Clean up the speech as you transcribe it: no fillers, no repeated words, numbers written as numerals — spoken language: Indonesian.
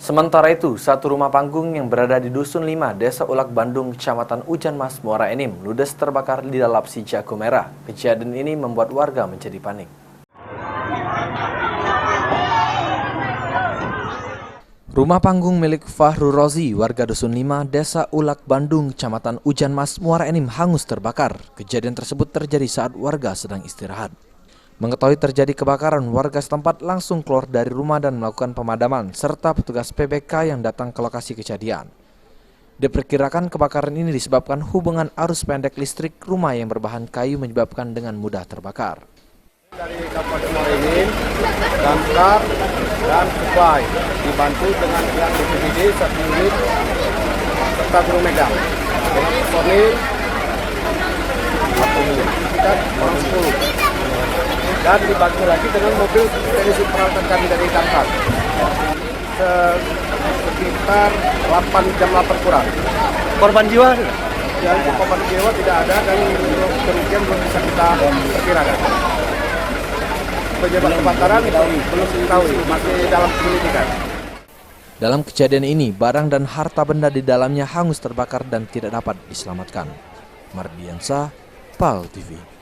Sementara itu, satu rumah panggung yang berada di Dusun 5, Desa Ulak Bandung, Kecamatan Ujan Mas, Muara Enim, ludes terbakar di dalam si jago merah. Kejadian ini membuat warga menjadi panik. Rumah panggung milik Fahru Rozi, warga Dusun 5, Desa Ulak Bandung, Kecamatan Ujan Mas, Muara Enim hangus terbakar. Kejadian tersebut terjadi saat warga sedang istirahat. Mengetahui terjadi kebakaran, warga setempat langsung keluar dari rumah dan melakukan pemadaman, serta petugas PBK yang datang ke lokasi kejadian. Diperkirakan kebakaran ini disebabkan hubungan arus pendek listrik rumah yang berbahan kayu menyebabkan dengan mudah terbakar. Dari Kabupaten Muara Enim, damkar dan supply dibantu dengan yang BPBD 1 unit serta guru megang dengan personil 40 dan orang 10 dan dibantu lagi dengan mobil teknisi peralatan kami dari damkar sekitar 8 kurang. Korban jiwa? Yang korban jiwa tidak ada dan kerugian belum bisa kita perkirakan. Penyebab kebakaran belum diketahui, masih dalam penyelidikan. Dalam kejadian ini, barang dan harta benda di dalamnya hangus terbakar dan tidak dapat diselamatkan. Mardiansyah, PAL TV.